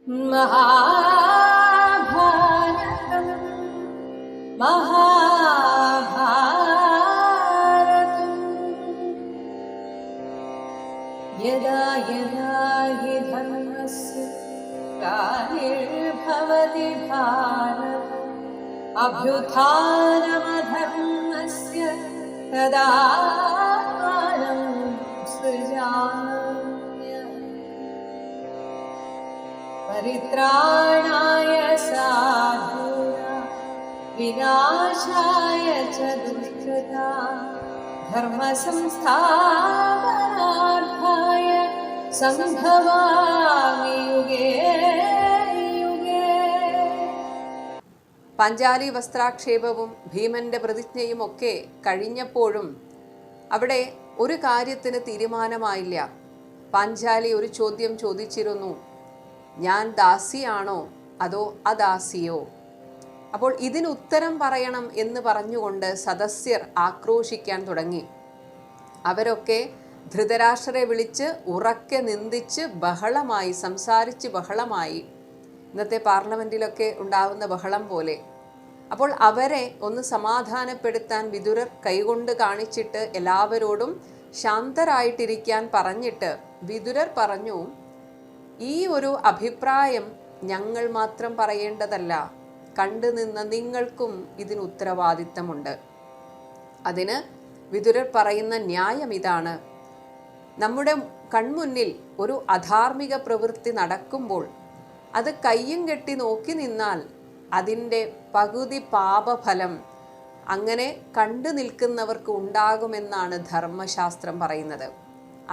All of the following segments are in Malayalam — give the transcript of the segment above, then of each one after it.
महाभारतं महाभारतं यदा यदा हि धर्मस्य ग्लानिर्भवति भारत अभ्युत्थानमधर्मस्य तदात्मानं सृजाम्यहम् परित्राणाय साधूनां विनाशाय च दुष्कृतां धर्मसंस्थापनार्थाय सम्भवामि युगे युगे. പാഞ്ചാലി വസ്ത്രാക്ഷേപവും ഭീമന്റെ പ്രതിജ്ഞയും ഒക്കെ കഴിഞ്ഞപ്പോഴും അവിടെ ഒരു കാര്യത്തിന് തീരുമാനമായില്ല. പാഞ്ചാലി ഒരു ചോദ്യം ചോദിച്ചിരുന്നു, ഞാൻ ദാസിയാണോ അതോ അദാസിയോ? അപ്പോൾ ഇതിന് ഉത്തരം പറയണം എന്ന് പറഞ്ഞുകൊണ്ട് സദസ്യർ ആക്രോശിക്കാൻ തുടങ്ങി. അവരൊക്കെ ധൃതരാഷ്ട്രരെ വിളിച്ച് ഉറക്കെ നിന്ദിച്ച് ബഹളമായി സംസാരിച്ച് ബഹളമായി, ഇന്നത്തെ പാർലമെന്റിലൊക്കെ ഉണ്ടാവുന്ന ബഹളം പോലെ. അപ്പോൾ അവരെ ഒന്ന് സമാധാനപ്പെടുത്താൻ വിതുരർ കൈകൊണ്ട് കാണിച്ചിട്ട് എല്ലാവരോടും ശാന്തരായിട്ടിരിക്കാൻ പറഞ്ഞിട്ട് വിതുരർ പറഞ്ഞു, ഈ ഒരു അഭിപ്രായം ഞങ്ങൾ മാത്രം പറയേണ്ടതല്ല, കണ്ടു നിന്ന നിങ്ങൾക്കും ഇതിന് ഉത്തരവാദിത്തമുണ്ട്. അതിന് വിതുരർ പറയുന്ന ന്യായം ഇതാണ്: നമ്മുടെ കൺമുന്നിൽ ഒരു അധാർമിക പ്രവൃത്തി നടക്കുമ്പോൾ അത് കയ്യും കെട്ടി നോക്കി നിന്നാൽ അതിൻ്റെ പകുതി പാപഫലം അങ്ങനെ കണ്ടു നിൽക്കുന്നവർക്ക് ഉണ്ടാകുമെന്നാണ് ധർമ്മശാസ്ത്രം പറയുന്നത്.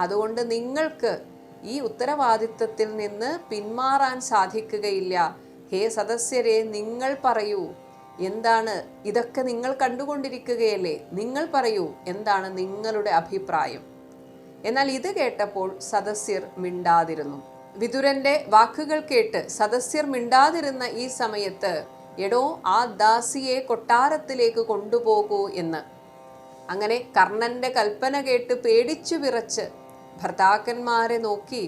അതുകൊണ്ട് നിങ്ങൾക്ക് ഈ ഉത്തരവാദിത്വത്തിൽ നിന്ന് പിന്മാറാൻ സാധിക്കുകയില്ല. ഹേ സദസ്യരെ, നിങ്ങൾ പറയൂ, എന്താണ് ഇതൊക്കെ നിങ്ങൾ കണ്ടുകൊണ്ടിരിക്കുകയല്ലേ, നിങ്ങൾ പറയൂ, എന്താണ് നിങ്ങളുടെ അഭിപ്രായം? എന്നാൽ ഇത് കേട്ടപ്പോൾ സദസ്യർ മിണ്ടാതിരുന്നു. വിതുരന്റെ വാക്കുകൾ കേട്ട് സദസ്യർ മിണ്ടാതിരുന്ന ഈ സമയത്ത്, എടോ, ആ ദാസിയെ കൊട്ടാരത്തിലേക്ക് കൊണ്ടുപോകൂ എന്ന്. അങ്ങനെ കർണന്റെ കൽപ്പന കേട്ട് പേടിച്ചു വിറച്ച് ഭർത്താക്കന്മാരെ നോക്കി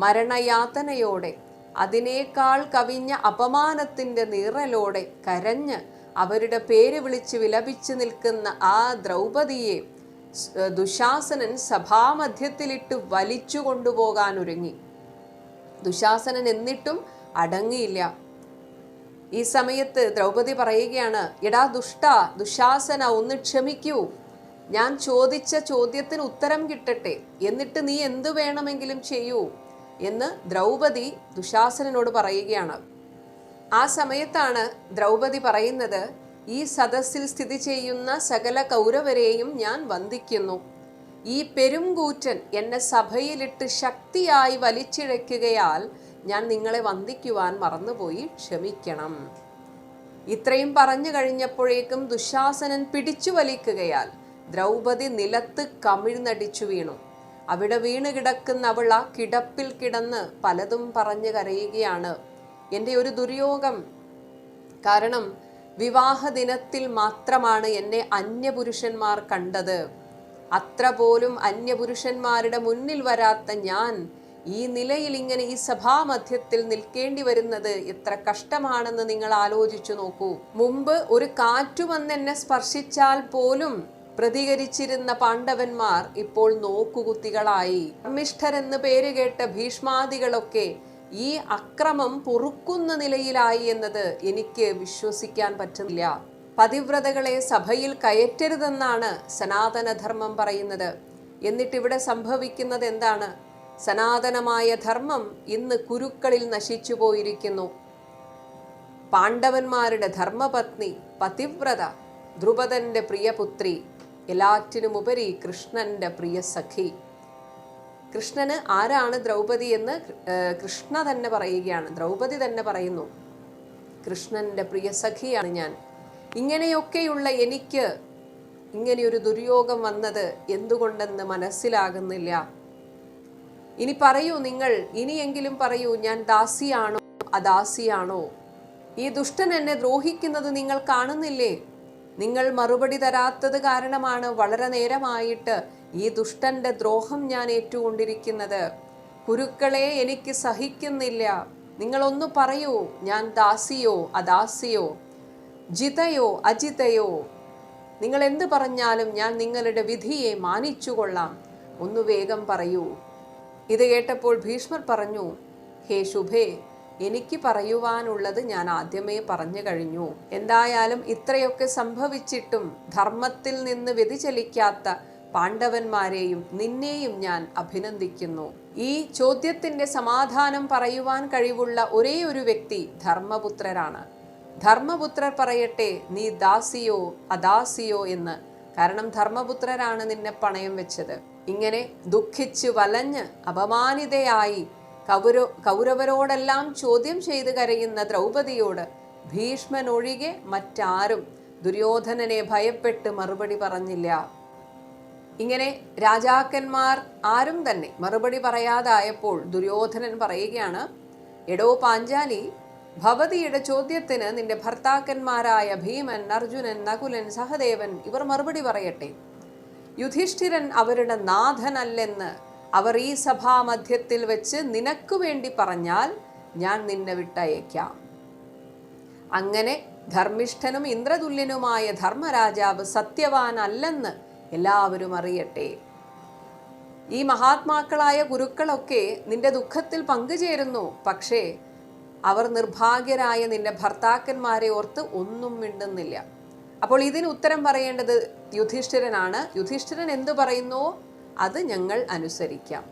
മരണയാതനയോടെ, അതിനേക്കാൾ കവിഞ്ഞ അപമാനത്തിൻ്റെ നിറലോടെ കരഞ്ഞ് അവരുടെ പേര് വിളിച്ച് വിലപിച്ചു നിൽക്കുന്ന ആ ദ്രൗപദിയെ ദുശാസനൻ സഭാമധ്യത്തിലിട്ട് വലിച്ചു കൊണ്ടുപോകാൻ ഒരുങ്ങി. ദുശാസനൻ എന്നിട്ടും അടങ്ങിയില്ല. ഈ സമയത്ത് ദ്രൗപദി പറയുകയാണ്, എടാ ദുഷ്ട ദുശാസന, ഒന്ന് ക്ഷമിക്കൂ, ഞാൻ ചോദിച്ച ചോദ്യത്തിന് ഉത്തരം കിട്ടട്ടെ, എന്നിട്ട് നീ എന്തു വേണമെങ്കിലും ചെയ്യൂ എന്ന് ദ്രൗപദി ദുശാസനനോട് പറയുകയാണ്. ആ സമയത്താണ് ദ്രൗപദി പറയുന്നത്, ഈ സദസ്സിൽ സ്ഥിതി ചെയ്യുന്ന സകല കൗരവരെയും ഞാൻ വന്ദിക്കുന്നു. ഈ പെരുംകൂറ്റൻ എന്നെ സഭയിലിട്ട് ശക്തിയായി വലിച്ചിഴയ്ക്കുകയാൽ ഞാൻ നിങ്ങളെ വന്ദിക്കുവാൻ മറന്നുപോയി, ക്ഷമിക്കണം. ഇത്രയും പറഞ്ഞു കഴിഞ്ഞപ്പോഴേക്കും ദുശാസനൻ പിടിച്ചു വലിക്കുകയാൽ ദ്രൗപദി നിലത്ത് കമിഴ്ന്നടിച്ചു വീണു. അവിടെ വീണ് കിടക്കുന്ന അവൾ ആ കിടപ്പിൽ കിടന്ന് പലതും പറഞ്ഞു കരയുകയാണ്. എൻ്റെ ഒരു ദുര്യോഗം, കാരണം വിവാഹ ദിനത്തിൽ മാത്രമാണ് എന്നെ അന്യപുരുഷന്മാർ കണ്ടത്. അത്ര പോലും അന്യപുരുഷന്മാരുടെ മുന്നിൽ വരാത്ത ഞാൻ ഈ നിലയിൽ ഇങ്ങനെ ഈ സഭാമധ്യത്തിൽ നിൽക്കേണ്ടി വരുന്നത് എത്ര കഷ്ടമാണെന്ന് നിങ്ങൾ ആലോചിച്ചു നോക്കൂ. മുമ്പ് ഒരു കാറ്റു വന്ന് എന്നെ സ്പർശിച്ചാൽ പോലും പ്രതികരിച്ചിരുന്ന പാണ്ഡവന്മാർ ഇപ്പോൾ നോക്കുകുത്തികളായി. ധർമ്മിഷ്ഠരെന്ന് പേരുകേട്ട ഭീഷ്മാദികളൊക്കെ ഈ അക്രമം പൊറുക്കുന്ന നിലയിലായി എന്നത് എനിക്ക് വിശ്വസിക്കാൻ പറ്റുന്നില്ല. പതിവ്രതകളെ സഭയിൽ കയറ്റരുതെന്നാണ് സനാതനധർമ്മം പറയുന്നത്. എന്നിട്ടിവിടെ സംഭവിക്കുന്നത് എന്താണ്? സനാതനമായ ധർമ്മം ഇന്ന് കുരുക്കളിൽ നശിച്ചു പോയിരിക്കുന്നു. പാണ്ഡവന്മാരുടെ ധർമ്മപത്നി പതിവ്രത, ധ്രുപദന്റെ പ്രിയപുത്രി, എല്ലാറ്റിനുമുപരി കൃഷ്ണന്റെ പ്രിയ സഖി. കൃഷ്ണന് ആരാണ് ദ്രൗപദി എന്ന് കൃഷ്ണ തന്നെ പറയുകയാണ്. ദ്രൗപദി തന്നെ പറയുന്നു, കൃഷ്ണന്റെ പ്രിയ സഖിയാണ് ഞാൻ. ഇങ്ങനെയൊക്കെയുള്ള എനിക്ക് ഇങ്ങനെയൊരു ദുര്യോഗം വന്നത് എന്തുകൊണ്ടെന്ന് മനസ്സിലാകുന്നില്ല. ഇനി പറയൂ, നിങ്ങൾ ഇനിയെങ്കിലും പറയൂ, ഞാൻ ദാസിയാണോ അദാസിയാണോ? ഈ ദുഷ്ടൻ എന്നെ ദ്രോഹിക്കുന്നത് നിങ്ങൾ കാണുന്നില്ലേ? നിങ്ങൾ മറുപടി തരാത്തത് കാരണമാണ് വളരെ നേരമായിട്ട് ഈ ദുഷ്ടന്റെ ദ്രോഹം ഞാൻ ഏറ്റുകൊണ്ടിരിക്കുന്നത്. കുരുക്കളെ എനിക്ക് സഹിക്കുന്നില്ല. നിങ്ങളൊന്നു പറയൂ, ഞാൻ ദാസിയോ അദാസിയോ, ജിതയോ അജിതയോ? നിങ്ങൾ എന്ത് പറഞ്ഞാലും ഞാൻ നിങ്ങളുടെ വിധിയെ മാനിച്ചുകൊള്ളാം. ഒന്ന് വേഗം പറയൂ. ഇത് കേട്ടപ്പോൾ ഭീഷ്മർ പറഞ്ഞു, ഹേ ശുഭേ, എനിക്ക് പറയുവാനുള്ളത് ഞാൻ ആദ്യമേ പറഞ്ഞു കഴിഞ്ഞു. എന്തായാലും ഇത്രയൊക്കെ സംഭവിച്ചിട്ടും ധർമ്മത്തിൽ നിന്ന് വ്യതിചലിക്കാത്ത പാണ്ഡവന്മാരെയും നിന്നെയും ഞാൻ അഭിനന്ദിക്കുന്നു. ഈ ചോദ്യത്തിന്റെ സമാധാനം പറയുവാൻ കഴിവുള്ള ഒരേ ഒരു വ്യക്തി ധർമ്മപുത്രരാണ്. ധർമ്മപുത്രർ പറയട്ടെ, നീ ദാസിയോ അദാസിയോ എന്ന്. കാരണം ധർമ്മപുത്രരാണ് നിന്നെ പണയം വെച്ചത്. ഇങ്ങനെ ദുഃഖിച്ച് വലഞ്ഞ് അപമാനിതയായി കൗരവരോടെല്ലാം ചോദ്യം ചെയ്ത് കരയുന്ന ദ്രൗപദിയോട് ഭീഷ്മനൊഴികെ മറ്റാരും ദുര്യോധനനെ ഭയപ്പെട്ട് മറുപടി പറഞ്ഞില്ല. ഇങ്ങനെ രാജാക്കന്മാർ ആരും തന്നെ മറുപടി പറയാതായപ്പോൾ ദുര്യോധനൻ പറയുകയാണ്, എടോ പാഞ്ചാലി, ഭവതിയുടെ ചോദ്യത്തിന് നിന്റെ ഭർത്താക്കന്മാരായ ഭീമൻ, അർജുനൻ, നകുലൻ, സഹദേവൻ ഇവർ മറുപടി പറയട്ടെ. യുധിഷ്ഠിരൻ അവരുടെ നാഥനല്ലെന്ന് അവർ ഈ സഭാമധ്യത്തിൽ വെച്ച് നിനക്കു വേണ്ടി പറഞ്ഞാൽ ഞാൻ നിന്നെ വിട്ടയക്കാം. അങ്ങനെ ധർമ്മിഷ്ഠനും ഇന്ദ്രതുല്യനുമായ ധർമ്മരാജാവ് സത്യവാനല്ലെന്ന് എല്ലാവരും അറിയട്ടെ. ഈ മഹാത്മാക്കളായ ഗുരുക്കളൊക്കെ നിന്റെ ദുഃഖത്തിൽ പങ്കുചേരുന്നു. പക്ഷേ അവർ നിർഭാഗ്യരായ നിന്റെ ഭർത്താക്കന്മാരെ ഓർത്ത് ഒന്നും മിണ്ടുന്നില്ല. അപ്പോൾ ഇതിന് ഉത്തരം പറയേണ്ടത് യുധിഷ്ഠിരനാണ്. യുധിഷ്ഠിരൻ എന്തു പറയുന്നോ അത് ഞങ്ങൾ അനുസരിക്കാം.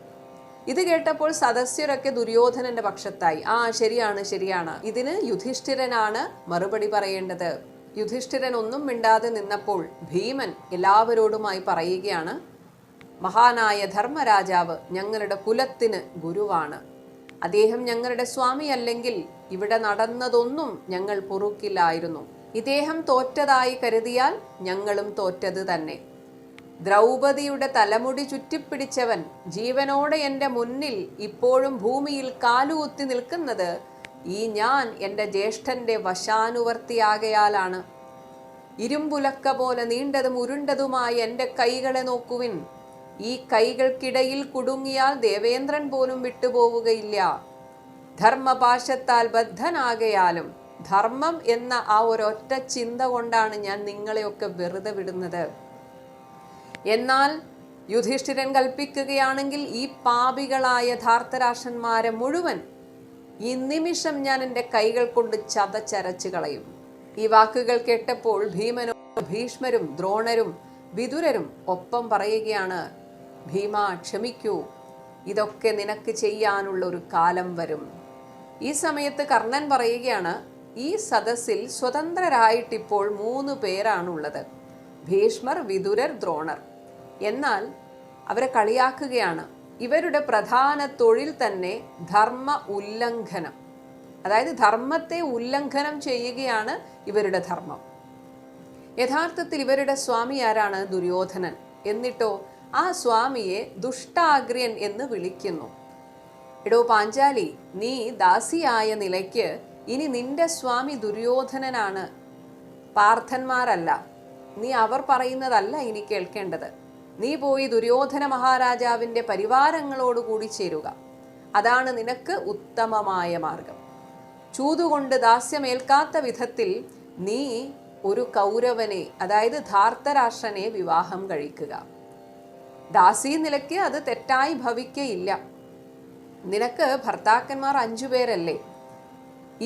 ഇത് കേട്ടപ്പോൾ സദസ്യരൊക്കെ ദുര്യോധനന്റെ പക്ഷത്തായി. ശരിയാണ് ശരിയാണ്, ഇതിന് യുധിഷ്ഠിരനാണ് മറുപടി പറയേണ്ടത്. യുധിഷ്ഠിരൻ ഒന്നും മിണ്ടാതെ നിന്നപ്പോൾ ഭീമൻ എല്ലാവരോടുമായി പറയുകയാണ്, മഹാനായ ധർമ്മരാജാവ് ഞങ്ങളുടെ കുലത്തിന് ഗുരുവാണ്. അദ്ദേഹം ഞങ്ങളുടെ സ്വാമി അല്ലെങ്കിൽ ഇവിടെ നടന്നതൊന്നും ഞങ്ങൾ പൊറുക്കില്ലായിരുന്നു. ഇദ്ദേഹം തോറ്റതായി കരുതിയാൽ ഞങ്ങളും തോറ്റത് തന്നെ. ദ്രൗപദിയുടെ തലമുടി ചുറ്റിപ്പിടിച്ചവൻ ജീവനോടെ എൻ്റെ മുന്നിൽ ഇപ്പോഴും ഭൂമിയിൽ കാലുകുത്തി നിൽക്കുന്നത് ഈ ഞാൻ എൻ്റെ ജ്യേഷ്ഠൻ്റെ വശാനുവർത്തിയാകയാലാണ്. ഇരുമ്പുലക്ക പോലെ നീണ്ടതും ഉരുണ്ടതുമായ എൻ്റെ കൈകളെ നോക്കുവിൻ. ഈ കൈകൾക്കിടയിൽ കുടുങ്ങിയാൽ ദേവേന്ദ്രൻ പോലും വിട്ടുപോവുകയില്ല. ധർമ്മപാശത്താൽ ബദ്ധനാകയാലും ധർമ്മം എന്ന ആ ഒരൊറ്റ ചിന്ത കൊണ്ടാണ് ഞാൻ നിങ്ങളെയൊക്കെ വെറുതെ വിടുന്നത്. എന്നാൽ യുധിഷ്ഠിരൻ കൽപ്പിക്കുകയാണെങ്കിൽ ഈ പാപികളായ ധാർത്തരാഷ്ട്രന്മാരെ മുഴുവൻ ഈ നിമിഷം ഞാൻ എൻ്റെ കൈകൾ കൊണ്ട് ചതച്ചരച്ചു കളയും. ഈ വാക്കുകൾ കേട്ടപ്പോൾ ഭീമനും ഭീഷ്മരും ദ്രോണരും വിതുരരും ഒപ്പം പറയുകയാണ്, ഭീമ ക്ഷമിക്കൂ, ഇതൊക്കെ നിനക്ക് ചെയ്യാനുള്ള ഒരു കാലം വരും. ഈ സമയത്ത് കർണൻ പറയുകയാണ്, ഈ സദസ്സിൽ സ്വതന്ത്രരായിട്ടിപ്പോൾ 3 പേരാണുള്ളത്, ഭീഷ്മർ, വിതുരർ, ദ്രോണർ. എന്നാൽ അവരെ കളിയാക്കുകയാണ്. ഇവരുടെ പ്രധാന തൊഴിൽ തന്നെ ധർമ്മ ഉല്ലംഘനം, അതായത് ധർമ്മത്തെ ഉല്ലംഘനം ചെയ്യുകയാണ് ഇവരുടെ ധർമ്മം. യഥാർത്ഥത്തിൽ ഇവരുടെ സ്വാമി ആരാണ്? ദുര്യോധനൻ. എന്നിട്ടോ ആ സ്വാമിയെ ദുഷ്ടാഗ്ര്യൻ എന്ന് വിളിക്കുന്നു. എടോ പാഞ്ചാലി, നീ ദാസിയായ നിലയ്ക്ക് ഇനി നിന്റെ സ്വാമി ദുര്യോധനനാണ്, പാർത്ഥന്മാരല്ല. നീ അവർ പറയുന്നതല്ല ഇനി കേൾക്കേണ്ടത്. നീ പോയി ദുര്യോധന മഹാരാജാവിൻ്റെ പരിവാരങ്ങളോടുകൂടി ചേരുക. അതാണ് നിനക്ക് ഉത്തമമായ മാർഗം. ചൂതുകൊണ്ട് ദാസ്യമേൽക്കാത്ത വിധത്തിൽ നീ ഒരു കൗരവനെ, അതായത് ധാർത്തരാഷ്ട്രനെ വിവാഹം കഴിക്കുക. ദാസി നിലയ്ക്ക് അത് തെറ്റായി ഭവിക്കയില്ല. നിനക്ക് ഭർത്താക്കന്മാർ 5 പേരല്ലേ?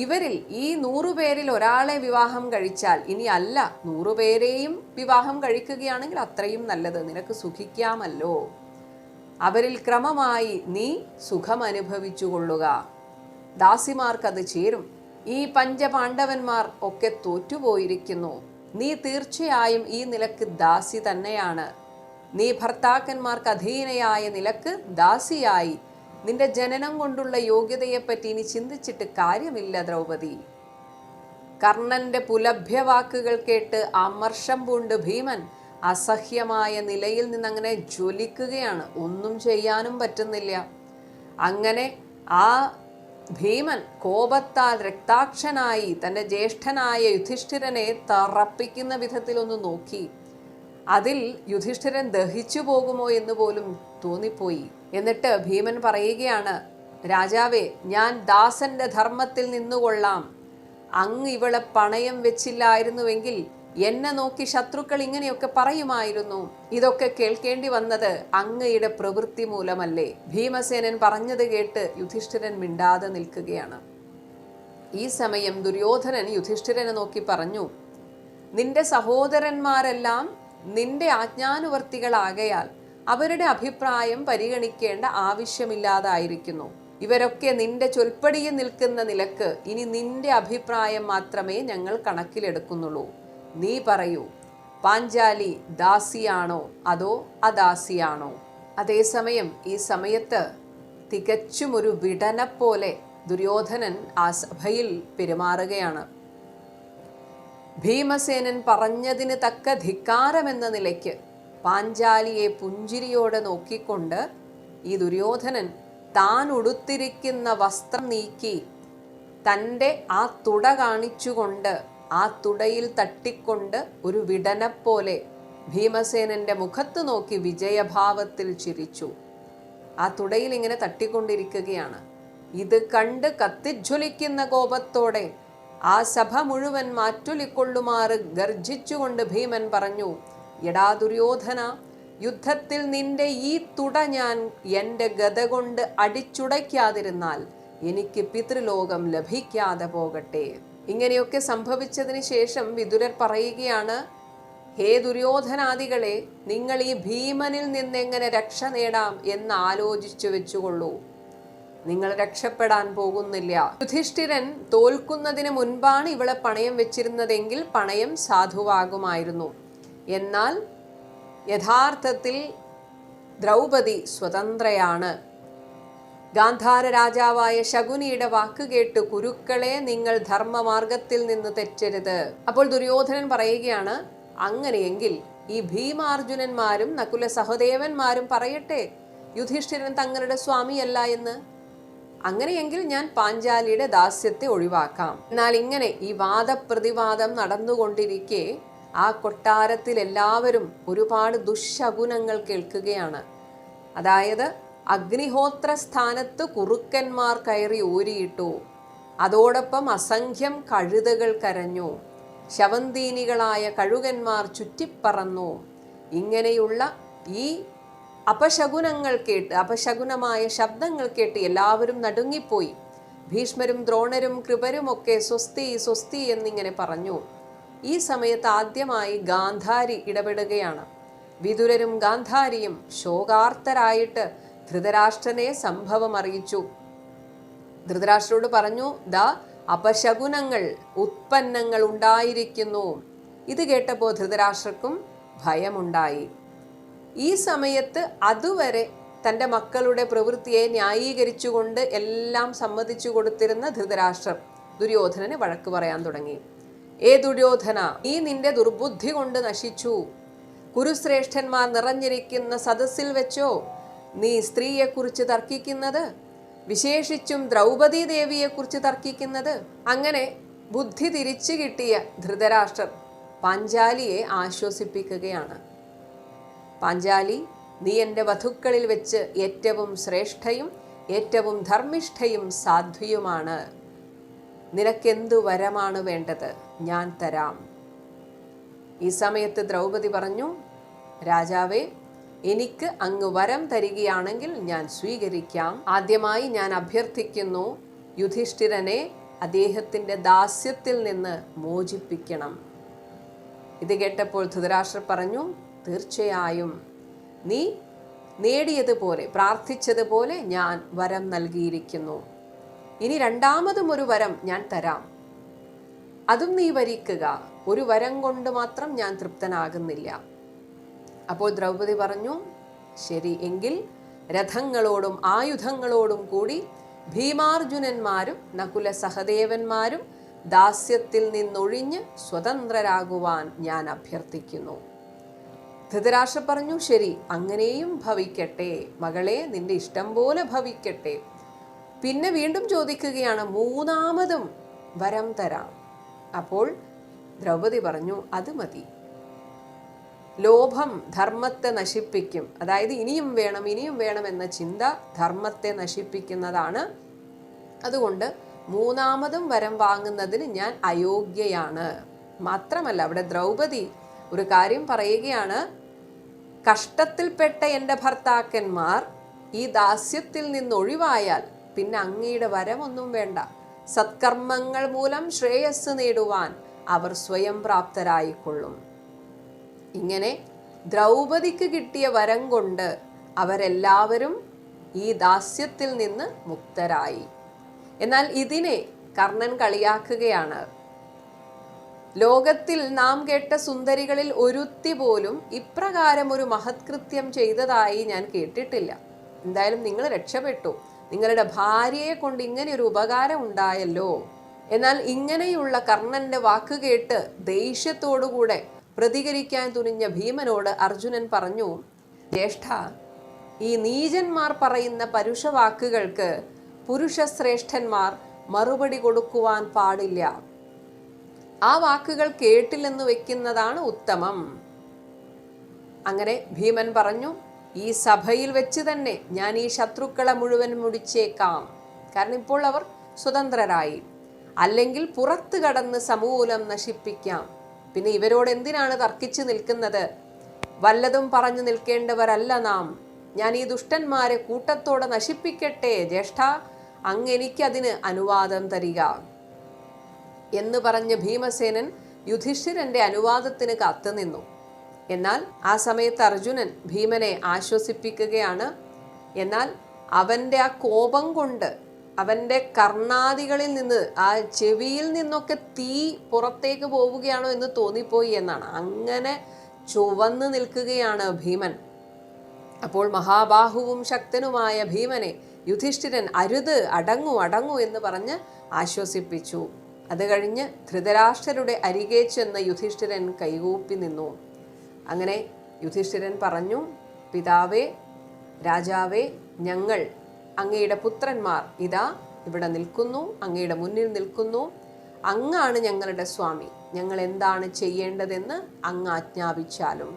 ഇവരിൽ ഈ 100 പേരിൽ ഒരാളെ വിവാഹം കഴിച്ചാൽ, ഇനി അല്ല 100 പേരെയും വിവാഹം കഴിക്കുകയാണെങ്കിൽ അത്രയും നല്ലത്, നിനക്ക് സുഖിക്കാമല്ലോ. അവരിൽ ക്രമമായി നീ സുഖം അനുഭവിച്ചു കൊള്ളുക. ദാസിമാർക്കത് ചേരും. ഈ പഞ്ചപാണ്ഡവന്മാർ ഒക്കെ തോറ്റുപോയിരിക്കുന്നു. നീ തീർച്ചയായും ഈ നിലക്ക് ദാസി തന്നെയാണ്. നീ ഭർത്താക്കന്മാർക്ക് അധീനയായ നിലക്ക് ദാസിയായി നിന്റെ ജനനം കൊണ്ടുള്ള യോഗ്യതയെപ്പറ്റി ഇനി ചിന്തിച്ചിട്ട് കാര്യമില്ല ദ്രൗപദി. കർണന്റെ പുലഭ്യവാക്കുകൾ കേട്ട് അമർഷം പൂണ്ട് ഭീമൻ അസഹ്യമായ നിലയിൽ നിന്നങ്ങനെ ജ്വലിക്കുകയാണ്. ഒന്നും ചെയ്യാനും പറ്റുന്നില്ല. അങ്ങനെ ആ ഭീമൻ കോപത്താൽ രക്താക്ഷനായി തൻ്റെ ജ്യേഷ്ഠനായ യുധിഷ്ഠിരനെ തറപ്പിക്കുന്ന വിധത്തിലൊന്ന് നോക്കി. അതിൽ യുധിഷ്ഠിരൻ ദഹിച്ചു പോകുമോ എന്ന് പോലും തോന്നിപ്പോയി. എന്നിട്ട് ഭീമൻ പറയുകയാണ്, രാജാവേ, ഞാൻ ദാസന്റെ ധർമ്മത്തിൽ നിന്നുകൊള്ളാം. അങ്ങ് ഇവളെ പണയം വെച്ചില്ലായിരുന്നുവെങ്കിൽ എന്നെ നോക്കി ശത്രുക്കൾ ഇങ്ങനെയൊക്കെ പറയുമായിരുന്നു. ഇതൊക്കെ കേൾക്കേണ്ടി വന്നത് അങ്ങയുടെ പ്രവൃത്തി മൂലമല്ലേ? ഭീമസേനൻ പറഞ്ഞത് കേട്ട് യുധിഷ്ഠിരൻ മിണ്ടാതെ നിൽക്കുകയാണ്. ഈ സമയം ദുര്യോധനൻ യുധിഷ്ഠിരനെ നോക്കി പറഞ്ഞു, നിന്റെ സഹോദരന്മാരെല്ലാം നിന്റെ ആജ്ഞാനുവർത്തികളാകയാൽ അവരുടെ അഭിപ്രായം പരിഗണിക്കേണ്ട ആവശ്യമില്ലാതായിരിക്കുന്നു. ഇവരൊക്കെ നിന്റെ ചൊൽപ്പടിയിൽ നിൽക്കുന്ന നിലക്ക് ഇനി നിന്റെ അഭിപ്രായം മാത്രമേ ഞങ്ങൾ കണക്കിലെടുക്കുന്നുള്ളൂ. നീ പറയൂ, പാഞ്ചാലി ദാസിയാണോ അതോ അദാസിയാണോ? അതേസമയം ഈ സമയത്ത് തികച്ചും ഒരു വിടനെപ്പോലെ ദുര്യോധനൻ ആ സഭയിൽ പെരുമാറുകയാണ്. ഭീമസേനൻ പറഞ്ഞതിന് തക്ക ധിക്കാരമെന്ന നിലയ്ക്ക് പാഞ്ചാലിയെ പുഞ്ചിരിയോടെ നോക്കിക്കൊണ്ട് ഈ ദുര്യോധനൻ താൻ ഉടുത്തിരിക്കുന്ന വസ്ത്രം നീക്കി തൻ്റെ ആ തുട കാണിച്ചുകൊണ്ട് ആ തുടയിൽ തട്ടിക്കൊണ്ട് ഒരു വിടനെപ്പോലെ ഭീമസേനന്റെ മുഖത്ത് നോക്കി വിജയഭാവത്തിൽ ചിരിച്ചു. ആ തുടയിൽ ഇങ്ങനെ തട്ടിക്കൊണ്ടിരിക്കുകയാണ്. ഇത് കണ്ട് കത്തിജ്വലിക്കുന്ന കോപത്തോടെ ആ സഭ മുഴുവൻ മാറ്റൊലിക്കൊള്ളുമാറ് ഗർജിച്ചുകൊണ്ട് ഭീമൻ പറഞ്ഞു, എടാ ദുര്യോധന, യുദ്ധത്തിൽ നിന്റെ ഈ തുട ഞാൻ എൻ്റെ ഗദ കൊണ്ട് അടിച്ചുടയ്ക്കാതിരുന്നാൽ എനിക്ക് പിതൃലോകം ലഭിക്കാതെ പോകട്ടെ. ഇങ്ങനെയൊക്കെ സംഭവിച്ചതിന് ശേഷം വിതുരർ പറയുകയാണ്, ഹേ ദുര്യോധനാദികളെ, നിങ്ങൾ ഈ ഭീമനിൽ നിന്നെങ്ങനെ രക്ഷ നേടാം എന്ന് ആലോചിച്ചു വെച്ചുകൊള്ളൂ. നിങ്ങൾ രക്ഷപ്പെടാൻ പോകുന്നില്ല. യുധിഷ്ഠിരൻ തോൽക്കുന്നതിന് മുൻപാണ് ഇവളെ പണയം വെച്ചിരുന്നതെങ്കിൽ പണയം സാധുവാകുമായിരുന്നു. എന്നാൽ യഥാർത്ഥത്തിൽ ദ്രൗപദി സ്വതന്ത്രയാണ്. ഗാന്ധാര രാജാവായ ശകുനിയുടെ വാക്കുകേട്ട് കുരുക്കളെ നിങ്ങൾ ധർമ്മമാർഗത്തിൽ നിന്ന് തെറ്റരുത്. അപ്പോൾ ദുര്യോധനൻ പറയുകയാണ്, അങ്ങനെയെങ്കിൽ ഈ ഭീമാർജുനന്മാരും നകുല സഹദേവന്മാരും പറയട്ടെ യുധിഷ്ഠിരൻ തങ്ങളുടെ സ്വാമിയല്ല എന്ന്. അങ്ങനെയെങ്കിൽ ഞാൻ പാഞ്ചാലിയുടെ ദാസ്യത്തെ ഒഴിവാക്കാം. എന്നാൽ ഇങ്ങനെ ഈ വാദപ്രതിവാദം നടന്നുകൊണ്ടിരിക്കെ ആ കൊട്ടാരത്തിൽ എല്ലാവരും ഒരുപാട് ദുശകുനങ്ങൾ കേൾക്കുകയാണ്. അതായത് അഗ്നിഹോത്ര സ്ഥാനത്ത് കുറുക്കന്മാർ കയറി ഊരിയിട്ടു, അതോടൊപ്പം അസംഖ്യം കഴുതകൾ കരഞ്ഞു, ശവന്തീനികളായ കഴുകന്മാർ ചുറ്റിപ്പറന്നു. ഇങ്ങനെയുള്ള ഈ അപശകുനങ്ങൾ കേട്ട്, അപശകുനമായ ശബ്ദങ്ങൾ കേട്ട് എല്ലാവരും നടുങ്ങിപ്പോയി. ഭീഷ്മരും ദ്രോണരും കൃപരും ഒക്കെ സ്വസ്തി സ്വസ്തി എന്നിങ്ങനെ പറഞ്ഞു. ഈ സമയത്ത് ആദ്യമായി ഗാന്ധാരി ഇടപെടുകയാണ്. വിതുരരും ഗാന്ധാരിയും ശോകാർത്തരായിട്ട് ധൃതരാഷ്ട്രനെ സംഭവം അറിയിച്ചു. ധൃതരാഷ്ട്രരോട് പറഞ്ഞു, ദാ അപശകുനങ്ങൾ ഉത്പന്നങ്ങൾ ഉണ്ടായിരിക്കുന്നു. ഇത് കേട്ടപ്പോൾ ധൃതരാഷ്ട്രർക്കും ഭയമുണ്ടായി. ഈ സമയത്ത് അതുവരെ തൻ്റെ മക്കളുടെ പ്രവൃത്തിയെ ന്യായീകരിച്ചുകൊണ്ട് എല്ലാം സമ്മതിച്ചു കൊടുത്തിരുന്ന ധൃതരാഷ്ട്രർ ദുര്യോധനന് വഴക്ക് പറയാൻ തുടങ്ങി. ഏ ദുര്യോധന, നീ നിന്റെ ദുർബുദ്ധി കൊണ്ട് നശിച്ചു. കുരുശ്രേഷ്ഠന്മാർ നിറഞ്ഞിരിക്കുന്ന സദസ്സിൽ വെച്ചോ നീ സ്ത്രീയെക്കുറിച്ച് തർക്കിക്കുന്നത്? വിശേഷിച്ചും ദ്രൗപദി ദേവിയെക്കുറിച്ച് തർക്കിക്കുന്നത്? അങ്ങനെ ബുദ്ധി തിരിച്ചു കിട്ടിയ ധൃതരാഷ്ട്രർ പാഞ്ചാലിയെ ആശ്വസിപ്പിക്കുകയാണ്. പാഞ്ചാലി, നീ എൻ്റെ വധുക്കളിൽ വെച്ച് ഏറ്റവും ശ്രേഷ്ഠയും ഏറ്റവും ധർമ്മിഷ്ഠയും സാധ്വിയുമാണ്. നിനക്കെന്തു വരമാണ് വേണ്ടത്? ഞാൻ തരാം. ഈ സമയത്ത് ദ്രൗപദി പറഞ്ഞു, രാജാവേ, എനിക്ക് അങ്ങ് വരം തരികയാണെങ്കിൽ ഞാൻ സ്വീകരിക്കാം. ആദ്യമായി ഞാൻ അഭ്യർത്ഥിക്കുന്നു, യുധിഷ്ഠിരനെ അദ്ദേഹത്തിൻ്റെ ദാസ്യത്തിൽ നിന്ന് മോചിപ്പിക്കണം. ഇത് കേട്ടപ്പോൾ ധൃതരാഷ്ട്രർ പറഞ്ഞു, തീർച്ചയായും നീ നേടിയതുപോലെ പ്രാർത്ഥിച്ചതുപോലെ ഞാൻ വരം നൽകിയിരിക്കുന്നു. ഇനി രണ്ടാമതും ഒരു വരം ഞാൻ തരാം, അതും നീ വരിക്കുക. ഒരു വരം കൊണ്ട് മാത്രം ഞാൻ തൃപ്തനാകുന്നില്ല. അപ്പോൾ ദ്രൗപദി പറഞ്ഞു, ശരി, എങ്കിൽ രഥങ്ങളോടും ആയുധങ്ങളോടും കൂടി ഭീമാർജുനന്മാരും നകുല സഹദേവന്മാരും ദാസ്യത്തിൽ നിന്നൊഴിഞ്ഞ് സ്വതന്ത്രരാകുവാൻ ഞാൻ അഭ്യർത്ഥിക്കുന്നു. ധൃതരാഷ്ട്രർ പറഞ്ഞു, ശരി, അങ്ങനെയും ഭവിക്കട്ടെ മകളെ, നിന്റെ ഇഷ്ടം പോലെ ഭവിക്കട്ടെ. പിന്നെ വീണ്ടും ചോദിക്കുകയാണ്, മൂന്നാമതും വരം തരാം. അപ്പോൾ ദ്രൗപദി പറഞ്ഞു, അത് മതി. ലോഭം ധർമ്മത്തെ നശിപ്പിക്കും. അതായത് ഇനിയും വേണം എന്ന ചിന്ത ധർമ്മത്തെ നശിപ്പിക്കുന്നതാണ്. അതുകൊണ്ട് മൂന്നാമതും വരം വാങ്ങുന്നതിന് ഞാൻ അയോഗ്യയാണ്. മാത്രമല്ല, അവിടെ ദ്രൗപദി ഒരു കാര്യം പറയുകയാണ്, കഷ്ടത്തിൽപ്പെട്ട എൻ്റെ ഭർത്താക്കന്മാർ ഈ ദാസ്യത്തിൽ നിന്നൊഴിവായാൽ പിന്നെ അങ്ങയുടെ വരമൊന്നും വേണ്ട. സത്കർമ്മങ്ങൾ മൂലം ശ്രേയസ് നേടുവാൻ അവർ സ്വയം പ്രാപ്തരായിക്കൊള്ളും. ഇങ്ങനെ ദ്രൗപദിക്ക് കിട്ടിയ വരം കൊണ്ട് അവരെല്ലാവരും ഈ ദാസ്യത്തിൽ നിന്ന് മുക്തരായി. എന്നാൽ ഇതിനെ കർണൻ കളിയാക്കുകയാണ്. ലോകത്തിൽ നാം കേട്ട സുന്ദരികളിൽ ഒരുത്തി പോലും ഇപ്രകാരം ഒരു മഹത്കൃത്യം ചെയ്തതായി ഞാൻ കേട്ടിട്ടില്ല. എന്തായാലും നിങ്ങൾ രക്ഷപ്പെട്ടു, നിങ്ങളുടെ ഭാര്യയെ കൊണ്ട് ഇങ്ങനെ ഒരു ഉപകാരം ഉണ്ടായല്ലോ. എന്നാൽ ഇങ്ങനെയുള്ള കർണന്റെ വാക്ക് കേട്ട് ദേഷ്യത്തോടുകൂടെ പ്രതികരിക്കാൻ തുനിഞ്ഞ ഭീമനോട് അർജുനൻ പറഞ്ഞു, ജ്യേഷ്ഠ, ഈ നീചന്മാർ പറയുന്ന പരുഷവാക്കുകൾക്ക് പുരുഷശ്രേഷ്ഠന്മാർ മറുപടി കൊടുക്കുവാൻ പാടില്ല. ആ വാക്കുകൾ കേട്ടില്ലെന്ന് വെക്കുന്നതാണ് ഉത്തമം. അങ്ങനെ ഭീമൻ പറഞ്ഞു, ഈ സഭയിൽ വെച്ച് തന്നെ ഞാൻ ഈ ശത്രുക്കളെ മുഴുവൻ മുടിച്ചേക്കാം. കാരണം ഇപ്പോൾ അവർ സ്വതന്ത്രരായി. അല്ലെങ്കിൽ പുറത്തു കടന്ന് സമൂലം നശിപ്പിക്കാം. പിന്നെ ഇവരോട് എന്തിനാണ് തർക്കിച്ചു നിൽക്കുന്നത്? വല്ലതും പറഞ്ഞു നിൽക്കേണ്ടവരല്ല നാം. ഞാൻ ഈ ദുഷ്ടന്മാരെ കൂട്ടത്തോടെ നശിപ്പിക്കട്ടെ ജ്യേഷ്ഠ, അങ്ങെനിക്കതിന് അനുവാദം തരിക എന്ന് പറഞ്ഞ ഭീമസേനൻ യുധിഷ്ഠിരന്റെ അനുവാദത്തിന് കാത്തുനിന്നു. എന്നാൽ ആ സമയത്ത് അർജുനൻ ഭീമനെ ആശ്വസിപ്പിക്കുകയാണ്. എന്നാൽ അവൻ്റെ ആ കോപം കൊണ്ട് അവൻ്റെ കർണാദികളിൽ നിന്ന്, ആ ചെവിയിൽ നിന്നൊക്കെ തീ പുറത്തേക്ക് പോവുകയാണോ എന്ന് തോന്നിപ്പോയി എന്നാണ്. അങ്ങനെ ചുവന്ന് നിൽക്കുകയാണ് ഭീമൻ. അപ്പോൾ മഹാബാഹുവും ശക്തനുമായ ഭീമനെ യുധിഷ്ഠിരൻ അരുത്, അടങ്ങൂ എന്ന് പറഞ്ഞ് ആശ്വസിപ്പിച്ചു. അത് കഴിഞ്ഞ് ധൃതരാഷ്ട്രരുടെ അരികെ ചെന്ന് യുധിഷ്ഠിരൻ കൈകൂപ്പി നിന്നു. അങ്ങനെ യുധിഷ്ഠിരൻ പറഞ്ഞു, പിതാവേ, രാജാവേ, ഞങ്ങൾ അങ്ങയുടെ പുത്രന്മാർ ഇതാ ഇവിടെ നിൽക്കുന്നു, അങ്ങയുടെ മുന്നിൽ നിൽക്കുന്നു. അങ്ങാണ് ഞങ്ങളുടെ സ്വാമി. ഞങ്ങൾ എന്താണ് ചെയ്യേണ്ടതെന്ന് അങ്ങ് ആജ്ഞാപിച്ചാലും.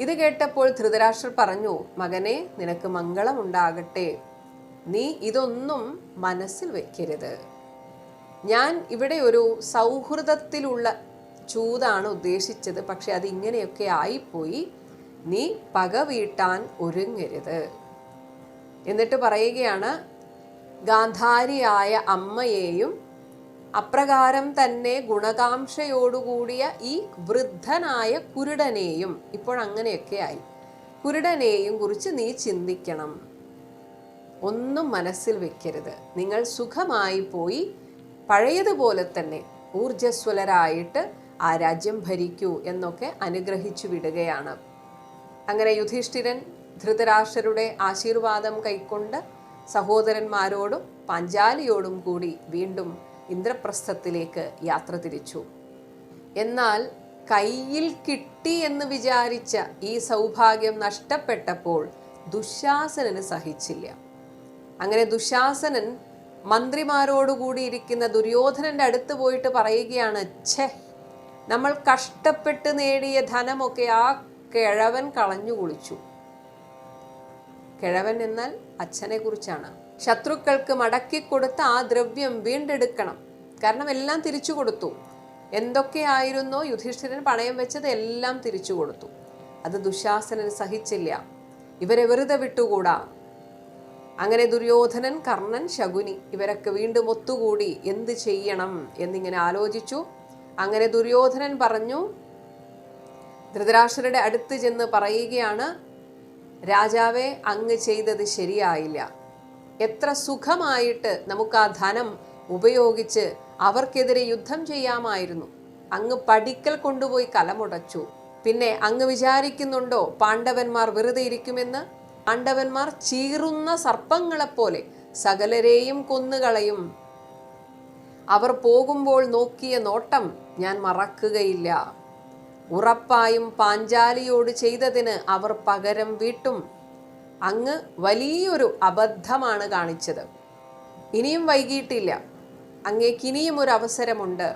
ഇത് കേട്ടപ്പോൾ ധൃതരാഷ്ട്രർ പറഞ്ഞു, മകനെ, നിനക്ക് മംഗളമുണ്ടാകട്ടെ. നീ ഇതൊന്നും മനസ്സിൽ വെക്കരുത്. ഞാൻ ഇവിടെ ഒരു സൗഹൃദത്തിലുള്ള ചൂതാണ് ഉദ്ദേശിച്ചത്. പക്ഷെ അതിങ്ങനെയൊക്കെ ആയിപ്പോയി. നീ പക വീട്ടാൻ ഒരുങ്ങരുത്. എന്നിട്ട് പറയുകയാണ്, ഗാന്ധാരിയായ അമ്മയെയും അപ്രകാരം തന്നെ ഗുണകാംക്ഷയോടുകൂടിയ ഈ വൃദ്ധനായ കുരുടനെയും, ഇപ്പോഴങ്ങനെയൊക്കെ ആയി, കുരുടനെയും കുറിച്ച് നീ ചിന്തിക്കണം. ഒന്നും മനസ്സിൽ വെക്കരുത്. നിങ്ങൾ സുഖമായി പോയി പഴയതുപോലെ തന്നെ ഊർജ്ജസ്വലരായിട്ട് ആ രാജ്യം ഭരിക്കൂ എന്നൊക്കെ അനുഗ്രഹിച്ചു വിടുകയാണ്. അങ്ങനെ യുധിഷ്ഠിരൻ ധൃതരാഷ്ട്രരുടെ ആശീർവാദം കൈക്കൊണ്ട് സഹോദരന്മാരോടും പാഞ്ചാലിയോടും കൂടി വീണ്ടും ഇന്ദ്രപ്രസ്ഥത്തിലേക്ക് യാത്ര തിരിച്ചു. എന്നാൽ കയ്യിൽ കിട്ടി എന്ന് വിചാരിച്ച ഈ സൗഭാഗ്യം നഷ്ടപ്പെട്ടപ്പോൾ ദുശാസനന് സഹിച്ചില്ല. അങ്ങനെ ദുശാസനൻ മന്ത്രിമാരോടുകൂടി ഇരിക്കുന്ന ദുര്യോധനന്റെ അടുത്ത് പോയിട്ട് പറയുകയാണ്, ഛേ, നമ്മൾ കഷ്ടപ്പെട്ട് നേടിയ ധനമൊക്കെ ആ കിഴവൻ കളഞ്ഞു കുളിച്ചു. കിഴവൻ എന്നാൽ അച്ഛനെ കുറിച്ചാണ്. ശത്രുക്കൾക്ക് മടക്കിക്കൊടുത്ത ആ ദ്രവ്യം വീണ്ടെടുക്കണം. കാരണം എല്ലാം തിരിച്ചു കൊടുത്തു. എന്തൊക്കെയായിരുന്നോ യുധിഷ്ഠിരൻ പണയം വെച്ചത് എല്ലാം തിരിച്ചു കൊടുത്തു. അത് ദുശാസനന് സഹിച്ചില്ല. ഇവരെ വെറുതെ വിട്ടുകൂടാ. അങ്ങനെ ദുര്യോധനൻ, കർണൻ, ശകുനി ഇവരൊക്കെ വീണ്ടും ഒത്തുകൂടി എന്ത് ചെയ്യണം എന്നിങ്ങനെ ആലോചിച്ചു. അങ്ങനെ ദുര്യോധനൻ പറഞ്ഞു, ധൃതരാഷ്ട്രരുടെ അടുത്ത് ചെന്ന് പറയുകയാണ്, രാജാവേ, അങ്ങ് ചെയ്തത് ശരിയായില്ല. എത്ര സുഖമായിട്ട് നമുക്ക് ആ ധനം ഉപയോഗിച്ച് അവർക്കെതിരെ യുദ്ധം ചെയ്യാമായിരുന്നു. അങ്ങ് പടിക്കൽ കൊണ്ടുപോയി കലമുടച്ചു. പിന്നെ അങ്ങ് വിചാരിക്കുന്നുണ്ടോ പാണ്ഡവന്മാർ വെറുതെ ഇരിക്കുമെന്ന്? പാണ്ഡവന്മാർ ചീറുന്ന സർപ്പങ്ങളെപ്പോലെ സകലരെയും കൊന്നുകളയും. അവർ പോകുമ്പോൾ നോക്കിയ നോട്ടം ഞാൻ മറക്കുകയില്ല. ഉറപ്പായും പാഞ്ചാലിയോട് ചെയ്തതിന് അവർ പകരം വീട്ടും. അങ്ങ് വലിയൊരു അബദ്ധമാണ് കാണിച്ചത്. ഇനിയും വൈകിയിട്ടില്ല. അങ്ങേക്കിനിയും ഒരു അവസരമുണ്ട്.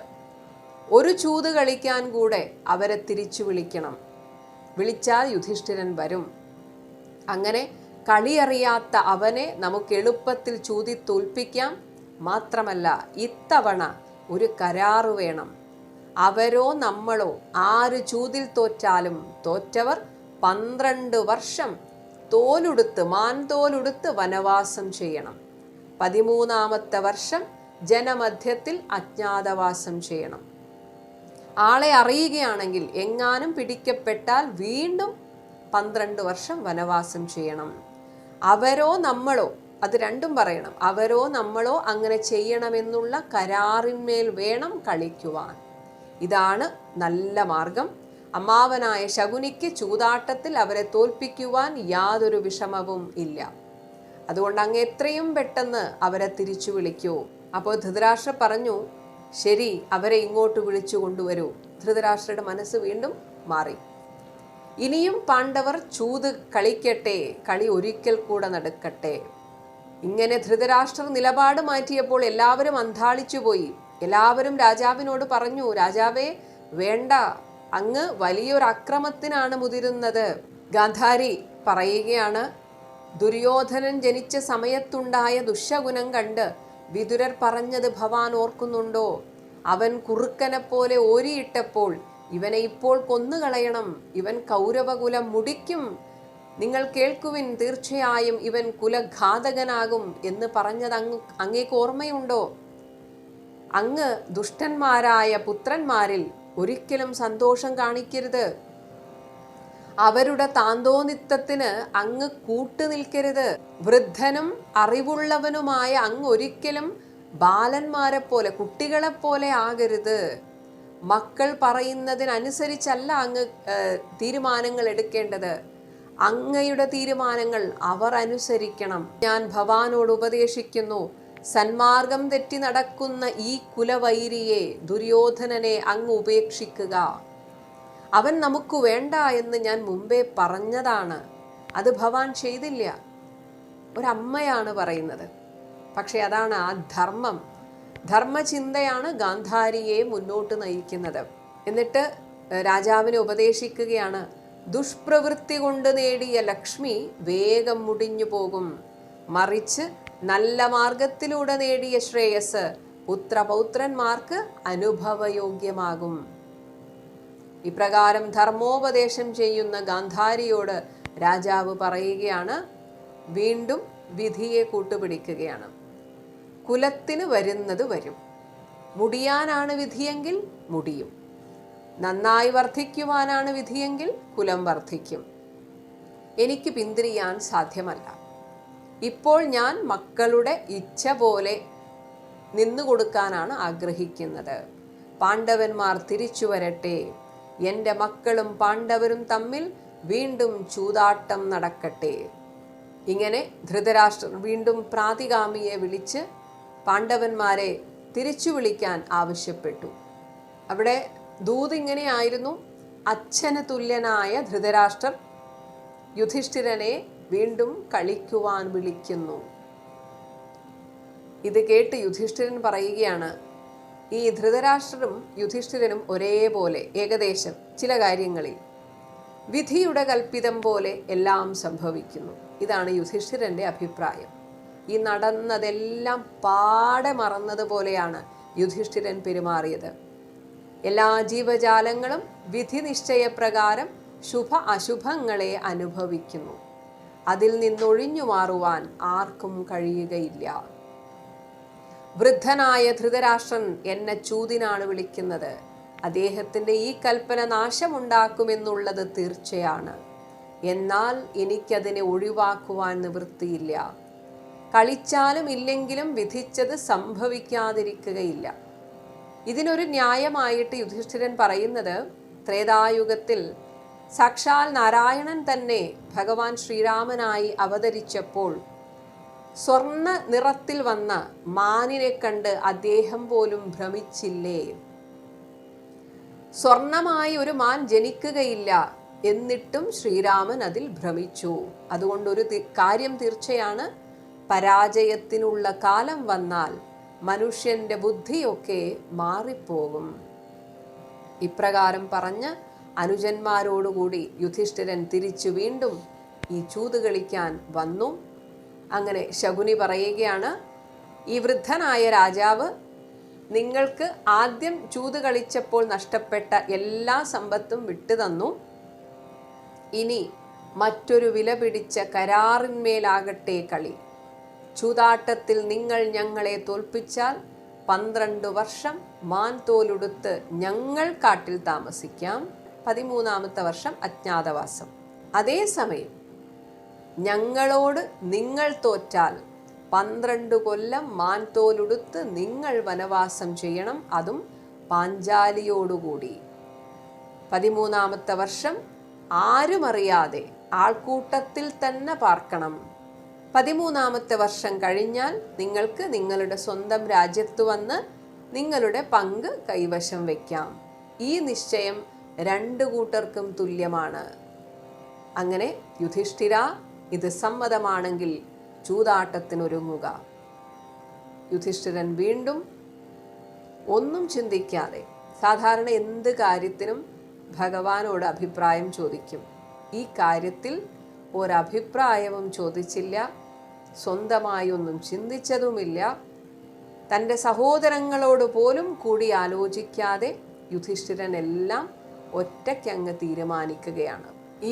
ഒരു ചൂത് കളിക്കാൻ കൂടെ അവരെ തിരിച്ചു വിളിക്കണം. വിളിച്ചാൽ യുധിഷ്ഠിരൻ വരും. അങ്ങനെ കളിയറിയാത്ത അവനെ നമുക്ക് എളുപ്പത്തിൽ ചൂതി തോൽപ്പിക്കാം. മാത്രമല്ല, ഇത്തവണ ഒരു കരാറ് വേണം. അവരോ നമ്മളോ ആര് ചൂതിൽ തോറ്റാലും തോറ്റവർ 12 വർഷം മാൻതോലുടുത്ത് വനവാസം ചെയ്യണം. 13ാമത്തെ വർഷം ജനമധ്യത്തിൽ അജ്ഞാതവാസം ചെയ്യണം. ആളെ അറിയുകയാണെങ്കിൽ എങ്ങാനും പിടിക്കപ്പെട്ടാൽ വീണ്ടും 12 വർഷം വനവാസം ചെയ്യണം. അവരോ നമ്മളോ, അത് രണ്ടും പറയണം. അവരോ നമ്മളോ അങ്ങനെ ചെയ്യണമെന്നുള്ള കരാറിന്മേൽ വേണം കളിക്കുവാൻ. ഇതാണ് നല്ല മാർഗം. അമ്മാവനായ ശകുനിക്ക് ചൂതാട്ടത്തിൽ അവരെ തോൽപ്പിക്കുവാൻ യാതൊരു വിഷമവും ഇല്ല. അതുകൊണ്ട് അങ്ങ് എത്രയും പെട്ടെന്ന് അവരെ തിരിച്ചു വിളിക്കൂ. അപ്പോൾ ധൃതരാഷ്ട്രർ പറഞ്ഞു, ശരി, അവരെ ഇങ്ങോട്ട് വിളിച്ചു കൊണ്ടുവരൂ. ധൃതരാഷ്ട്രരുടെ മനസ്സ് വീണ്ടും മാറി. ഇനിയും പാണ്ഡവർ ചൂത് കളിക്കട്ടെ, കളി ഒരിക്കൽ കൂടെ നടക്കട്ടെ. ഇങ്ങനെ ധൃതരാഷ്ട്രർ നിലപാട് മാറ്റിയപ്പോൾ എല്ലാവരും അന്ധാളിച്ചു പോയി. എല്ലാവരും രാജാവിനോട് പറഞ്ഞു, രാജാവേ, വേണ്ട, അങ്ങ് വലിയൊരു അക്രമത്തിനാണ് മുതിരുന്നത്. ഗാന്ധാരി പറയുകയാണ്, ദുര്യോധനൻ ജനിച്ച സമയത്തുണ്ടായ ദുശകുനം കണ്ട് വിതുരർ പറഞ്ഞത് ഭവാൻ ഓർക്കുന്നുണ്ടോ? അവൻ കുറുക്കനെ പോലെ ഓരിയിട്ടപ്പോൾ ഇവനെ ഇപ്പോൾ കൊന്നുകളയണം, ഇവൻ കൗരവകുലം മുടിക്കും, നിങ്ങൾ കേൾക്കുവിൻ, തീർച്ചയായും ഇവൻ കുലഘാതകനാകും എന്ന് പറഞ്ഞത് അങ്ങേക്ക് ഓർമ്മയുണ്ടോ? അങ്ങ് ദുഷ്ടന്മാരായ പുത്രന്മാരിൽ ഒരിക്കലും സന്തോഷം കാണിക്കരുത്. അവരുടെ താന്തോന്നിത്തത്തിന് അങ്ങ് കൂട്ടുനിൽക്കരുത്. വൃദ്ധനും അറിവുള്ളവനുമായ അങ്ങ് ഒരിക്കലും ബാലന്മാരെ പോലെ, കുട്ടികളെ പോലെ ആകരുത്. മക്കൾ പറയുന്നതിനനുസരിച്ചല്ല അങ്ങ് തീരുമാനങ്ങൾ എടുക്കേണ്ടത്. അങ്ങയുടെ തീരുമാനങ്ങൾ അവർ അനുസരിക്കണം. ഞാൻ ഭവാനോട് ഉപദേശിക്കുന്നു, സന്മാർഗം തെറ്റി നടക്കുന്ന ഈ കുലവൈരിയെ, ദുര്യോധനനെ അങ്ങ് ഉപേക്ഷിക്കുക. അവൻ നമുക്ക് വേണ്ട എന്ന് ഞാൻ മുമ്പേ പറഞ്ഞതാണ്. അത് ഭവാൻ ചെയ്തില്ല. ഒരമ്മയാണ് പറയുന്നത്. പക്ഷെ അതാണ് ആ ധർമ്മം. ധർമ്മചിന്തയാണ് ഗാന്ധാരിയെ മുന്നോട്ട് നയിക്കുന്നത്. എന്നിട്ട് രാജാവിനെ ഉപദേശിക്കുകയാണ്, ദുഷ്പ്രവൃത്തി കൊണ്ട് നേടിയ ലക്ഷ്മി വേഗം മുടിഞ്ഞു പോകും. മറിച്ച് നല്ല മാർഗത്തിലൂടെ നേടിയ ശ്രേയസ് പുത്രപൗത്രന്മാർക്ക് അനുഭവയോഗ്യമാകും. ഇപ്രകാരം ധർമ്മോപദേശം ചെയ്യുന്ന ഗാന്ധാരിയോട് രാജാവ് പറയുകയാണ്, വീണ്ടും വിധിയെ കൂട്ടുപിടിക്കുകയാണ്. കുലത്തിന് വരുന്നത് വരും. മുടിയാനാണ് വിധിയെങ്കിൽ മുടിയും. നന്നായി വർദ്ധിക്കുവാനാണ് വിധിയെങ്കിൽ കുലം വർദ്ധിക്കും. എനിക്ക് പിന്തിരിയാൻ സാധ്യമല്ല. ഇപ്പോൾ ഞാൻ മക്കളുടെ ഇച്ഛ പോലെ നിന്നുകൊടുക്കാനാണ് ആഗ്രഹിക്കുന്നത്. പാണ്ഡവന്മാർ തിരിച്ചു വരട്ടെ. എൻ്റെ മക്കളും പാണ്ഡവരും തമ്മിൽ വീണ്ടും ചൂതാട്ടം നടക്കട്ടെ. ഇങ്ങനെ ധൃതരാഷ്ട്രർ വീണ്ടും പ്രാതികാമിയെ വിളിച്ച് പാണ്ഡവന്മാരെ തിരിച്ചു വിളിക്കാൻ ആവശ്യപ്പെട്ടു. അവിടെ ദൂത് ഇങ്ങനെയായിരുന്നു, അച്ഛന് തുല്യനായ ധൃതരാഷ്ട്രർ യുധിഷ്ഠിരനെ വീണ്ടും കളിക്കുവാൻ വിളിക്കുന്നു. ഇത് കേട്ട് യുധിഷ്ഠിരൻ പറയുകയാണ്, ഈ ധൃതരാഷ്ട്രരും യുധിഷ്ഠിരനും ഒരേപോലെ ഏകദേശം ചില കാര്യങ്ങളിൽ വിധിയുടെ കൽപ്പിതം പോലെ എല്ലാം സംഭവിക്കുന്നു. ഇതാണ് യുധിഷ്ഠിരൻ്റെ അഭിപ്രായം. ഈ നടന്നതെല്ലാം പാടെ മറന്നതുപോലെയാണ് യുധിഷ്ഠിരൻ പെരുമാറിയത്. എല്ലാ ജീവജാലങ്ങളും വിധി നിശ്ചയപ്രകാരം ശുഭ അശുഭങ്ങളെ അനുഭവിക്കുന്നു. അതിൽ നിന്നൊഴിഞ്ഞു മാറുവാൻ ആർക്കും കഴിയുകയില്ല. വൃദ്ധനായ ധൃതരാഷ്ട്രൻ എന്നെ ചൂതിനാണ് വിളിക്കുന്നത്. അദ്ദേഹത്തിൻ്റെ ഈ കൽപ്പന നാശമുണ്ടാക്കുമെന്നുള്ളത് തീർച്ചയാണ്. എന്നാൽ എനിക്കതിനെ ഒഴിവാക്കുവാൻ നിവൃത്തിയില്ല. കളിച്ചാലും ഇല്ലെങ്കിലും വിധിച്ചത് സംഭവിക്കാതിരിക്കുകയില്ല. ഇതിനൊരു ന്യായമായിട്ട് യുധിഷ്ഠിരൻ പറയുന്നത്, ത്രേതായുഗത്തിൽ സാക്ഷാൽ നാരായണൻ തന്നെ ഭഗവാൻ ശ്രീരാമനായി അവതരിച്ചപ്പോൾ സ്വർണ്ണ നിറത്തിൽ വന്ന മാനിനെ കണ്ട് അദ്ദേഹം പോലും ഭ്രമിച്ചില്ലേ? സ്വർണമായി ഒരു മാൻ ജനിക്കുകയില്ല, എന്നിട്ടും ശ്രീരാമൻ അതിൽ ഭ്രമിച്ചു. അതുകൊണ്ടൊരു കാര്യം തീർച്ചയാണ്, പരാജയത്തിനുള്ള കാലം വന്നാൽ മനുഷ്യൻ്റെ ബുദ്ധിയൊക്കെ മാറിപ്പോകും. ഇപ്രകാരം പറഞ്ഞ് അനുജന്മാരോടുകൂടി യുധിഷ്ഠിരൻ തിരിച്ചു വീണ്ടും ഈ ചൂത് കളിക്കാൻ വന്നു. അങ്ങനെ ശകുനി പറയുകയാണ്, ഈ വൃദ്ധനായ രാജാവ് നിങ്ങൾക്ക് ആദ്യം ചൂത് കളിച്ചപ്പോൾ നഷ്ടപ്പെട്ട എല്ലാ സമ്പത്തും വിട്ടുതന്നു. ഇനി മറ്റൊരു വില പിടിച്ച കരാറിന്മേലാകട്ടെ കളി. ചൂതാട്ടത്തിൽ നിങ്ങൾ ഞങ്ങളെ തോൽപ്പിച്ചാൽ 12 വർഷം മാൻതോലുടുത്ത് ഞങ്ങൾ കാട്ടിൽ താമസിക്കാം. 13ാമത്തെ വർഷം അജ്ഞാതവാസം. അതേസമയം ഞങ്ങളോട് നിങ്ങൾ തോറ്റാൽ 12 കൊല്ലം മാൻതോലുടുത്ത് നിങ്ങൾ വനവാസം ചെയ്യണം, അതും പാഞ്ചാലിയോടുകൂടി. 13ാമത്തെ വർഷം ആരും അറിയാതെ ആൾക്കൂട്ടത്തിൽ തന്നെ പാർക്കണം. 13ാമത്തെ വർഷം കഴിഞ്ഞാൽ നിങ്ങൾക്ക് നിങ്ങളുടെ സ്വന്തം രാജ്യത്ത് വന്ന് നിങ്ങളുടെ പങ്ക് കൈവശം വയ്ക്കാം. ഈ നിശ്ചയം 2 കൂട്ടർക്കും തുല്യമാണ്. അങ്ങനെ യുധിഷ്ഠിര, ഇത് സമ്മതമാണെങ്കിൽ ചൂതാട്ടത്തിനൊരുങ്ങുക. യുധിഷ്ഠിരൻ വീണ്ടും ഒന്നും ചിന്തിക്കാതെ, സാധാരണ എന്ത് കാര്യത്തിനും ഭഗവാനോട് അഭിപ്രായം ചോദിക്കും, ഈ കാര്യത്തിൽ ഒരഭിപ്രായവും ചോദിച്ചില്ല, സ്വന്തമായി ഒന്നും ചിന്തിച്ചതുമില്ല. തൻ്റെ സഹോദരങ്ങളോട് പോലും കൂടി ആലോചിക്കാതെ യുധിഷ്ഠിരൻ എല്ലാം ഒറ്റയ്ക്കങ്ങ് തീരുമാനിക്കുകയാണ്. ഈ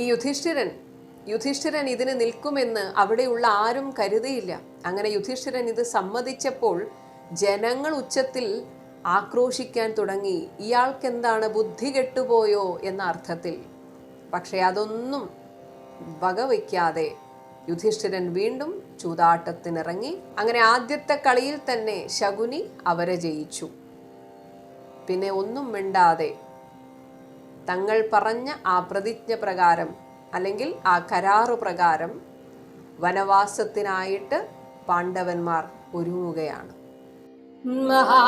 യുധിഷ്ഠിരൻ ഇതിന് നിൽക്കുമെന്ന് അവിടെയുള്ള ആരും കരുതിയില്ല. അങ്ങനെ യുധിഷ്ഠിരൻ ഇത് സമ്മതിച്ചപ്പോൾ ജനങ്ങൾ ഉച്ചത്തിൽ ആക്രോശിക്കാൻ തുടങ്ങി, ഇയാൾക്കെന്താണ് ബുദ്ധി കെട്ടുപോയോ എന്ന അർത്ഥത്തിൽ. പക്ഷെ അതൊന്നും വകവയ്ക്കാതെ യുധിഷ്ഠിരൻ വീണ്ടും ചൂതാട്ടത്തിനിറങ്ങി. അങ്ങനെ ആദ്യത്തെ കളിയിൽ തന്നെ ശകുനി അവരെ ജയിച്ചു. പിന്നെ ഒന്നും മിണ്ടാതെ തങ്ങൾ പറഞ്ഞ ആ പ്രതിജ്ഞ പ്രകാരം, അല്ലെങ്കിൽ ആ കരാറു പ്രകാരം വനവാസത്തിനായിട്ട് പാണ്ഡവന്മാർ ഒരുങ്ങുകയാണ്. മഹാ